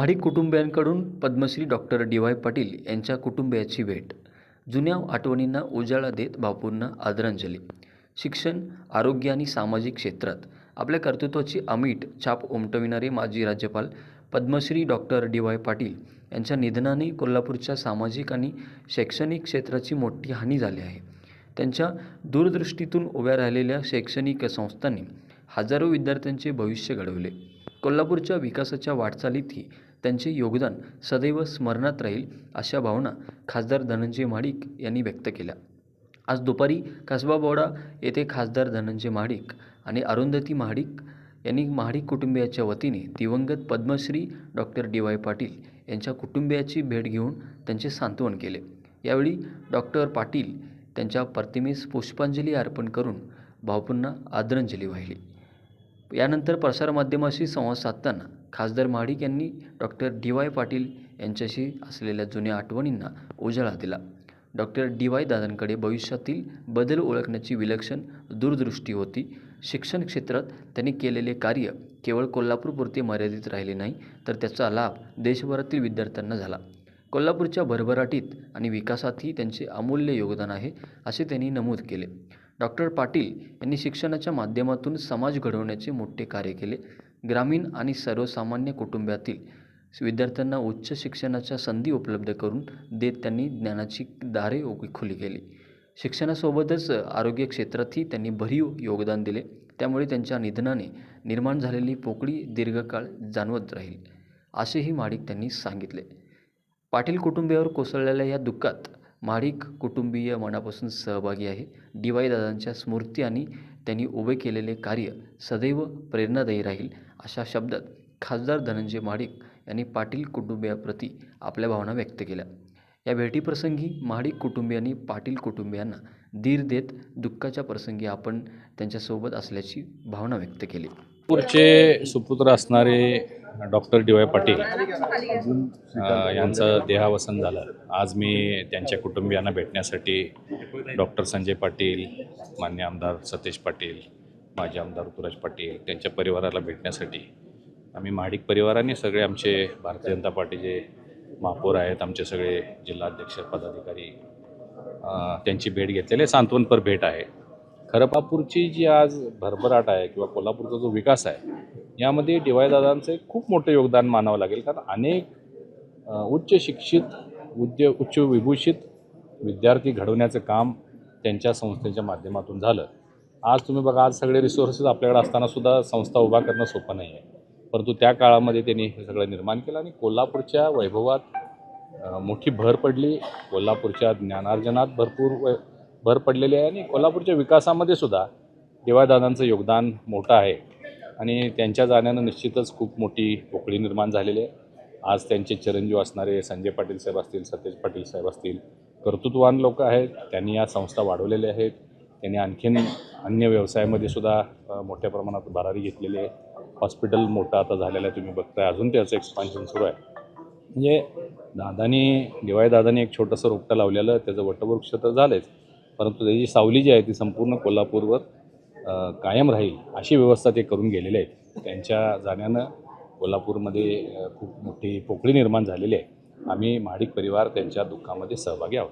महाडिक कुटुंबियांकडून Padmashri doctor D Y. Patil यांच्या कुटुंबियाची भेट. जुन्या आठवणींना उजाळा देत बापूंना आदरांजली. शिक्षण, आरोग्य आणि सामाजिक क्षेत्रात आपल्या कर्तृत्वाची अमीट छाप उमटविणारे माजी राज्यपाल पद्मश्री डॉक्टर डी.वाय. पाटील यांच्या निधनाने कोल्हापूरच्या सामाजिक आणि शैक्षणिक क्षेत्राची मोठी हानी झाली आहे. त्यांच्या दूरदृष्टीतून उभ्या राहिलेल्या शैक्षणिक संस्थांनी हजारो विद्यार्थ्यांचे भविष्य घडवले. कोल्हापूरच्या विकासाच्या वाटचालीतही त्यांचे योगदान सदैव स्मरणात राहील, अशा भावना खासदार धनंजय महाडिक यांनी व्यक्त केल्या. आज दुपारी कसबा बोडा येथे खासदार धनंजय महाडिक आणि अरुंधती महाडिक यांनी महाडिक कुटुंबियाच्या वतीने दिवंगत पद्मश्री डॉक्टर डी.वाय. पाटील यांच्या कुटुंबियाची भेट घेऊन त्यांचे सांत्वन केले. यावेळी डॉक्टर पाटील त्यांच्या प्रतिमेस पुष्पांजली अर्पण करून बापूंना आदरांजली वाहिली. यानंतर प्रसारमाध्यमांशी संवाद साधताना खासदार महाडिक यांनी डॉक्टर डी.वाय. पाटील यांच्याशी असलेल्या जुन्या आठवणींना उजाळा दिला. Doctor DY. दादांकडे भविष्यातील बदल ओळखण्याची विलक्षण दूरदृष्टी होती. शिक्षण क्षेत्रात त्यांनी केलेले कार्य केवळ कोल्हापूरपुरते मर्यादित राहिले नाही, तर त्याचा लाभ देशभरातील विद्यार्थ्यांना झाला. कोल्हापूरच्या भरभराटीत आणि विकासातही त्यांचे अमूल्य योगदान आहे, असे त्यांनी नमूद केले. डॉक्टर पाटील यांनी शिक्षणाच्या माध्यमातून समाज घडवण्याचे मोठे कार्य केले. ग्रामीण आणि सर्वसामान्य कुटुंबातील विद्यार्थ्यांना उच्च शिक्षणाच्या संधी उपलब्ध करून देत त्यांनी ज्ञानाची दारे खुली केली. शिक्षणासोबतच आरोग्य क्षेत्रातही त्यांनी भरीव योगदान दिले. त्यामुळे त्यांच्या निधनाने निर्माण झालेली पोकळी दीर्घकाळ जाणवत राहील, असेही महाडिक त्यांनी सांगितले. पाटील कुटुंबियावर कोसळलेल्या या दुःखात महाडिक कुटुंबीय मनापासून सहभागी आहे. डी.वाय. दादांच्या स्मृती आणि त्यांनी उभे केलेले कार्य सदैव प्रेरणादायी राहील, अशा शब्दात खासदार धनंजय महाडिक यांनी पाटील कुटुंबियाप्रती आपल्या भावना व्यक्त केल्या. या भेटीप्रसंगी महाडिक कुटुंबियांनी पाटील कुटुंबियांना धीर देत दुःखाच्या प्रसंगी आपण त्यांच्यासोबत असल्याची भावना व्यक्त केली. पुढचे सुपुत्र असणारे डॉक्टर डी.वाय. पाटील यांचं देहावसन झालं. आज मी त्यांच्या कुटुंबियांना भेटण्यासाठी डॉक्टर संजय पाटील, मान्य आमदार सतेज पाटील, माजी आमदार ऋतुराज पाटील, त्यांच्या परिवाराला भेटण्यासाठी आम्ही महाडिक परिवाराने सगळे आमचे भारतीय जनता पार्टीचे महापौर आहेत, आमचे सगळे जिल्हाध्यक्ष पदाधिकारी त्यांची भेट घेतलेली सांत्वनपर भेट आहे. खरं कोल्हापूरची जी आज भरभराट आहे किंवा कोल्हापूरचा जो विकास आहे, यामध्ये डी.वाय. दादांचं खूप मोठं योगदान मानावं लागेल. कारण अनेक उच्च शिक्षित उच्च विभूषित विद्यार्थी घडवण्याचं काम त्यांच्या संस्थेच्या माध्यमातून झालं. आज तुम्ही बघा, आज सगळे रिसोर्सेस आपल्याकडे असताना सुद्धा संस्था उभा करणं सोपं नाही आहे, परंतु त्या काळामध्ये त्यांनी हे सगळं निर्माण केलं आणि कोल्हापूरच्या वैभवात मोठी भर पडली. कोल्हापूरच्या ज्ञानार्जनात भरपूर भर पडलेली आहे आणि कोल्हापूरच्या विकासामध्ये सुद्धा डी.वाय. दादांचं योगदान मोठं आहे आणि त्यांच्या जाण्यानं निश्चितच खूप मोठी पोकळी निर्माण झालेली आहे. आज त्यांचे चिरंजीव असणारे संजय पाटील साहेब असतील, सतेज पाटील साहेब असतील, कर्तृत्ववान लोक आहेत. त्यांनी या संस्था वाढवलेल्या आहेत. त्यांनी आणखीन अन्य व्यवसायामध्ये सुद्धा मोठ्या प्रमाणात भरारी घेतलेली आहे. हॉस्पिटल मोठं आता झालेलं आहे, तुम्ही बघताय. अजून त्याचं एक्सपान्शन सुरू आहे. म्हणजे डी.वाय. दादांनी एक छोटंसं रोपटं लावलेलं, त्याचं वटवृक्ष तर झालंच, परंतु त्याची सावली जी आहे ती संपूर्ण कोल्हापूरवर कायम राहील अशी व्यवस्था ते करून गेलेले आहेत. त्यांच्या जाण्यानं कोल्हापूरमध्ये खूप मोठी पोकळी निर्माण झालेली आहे. आम्ही महाडिक परिवार त्यांच्या दुःखामध्ये सहभागी आहोत.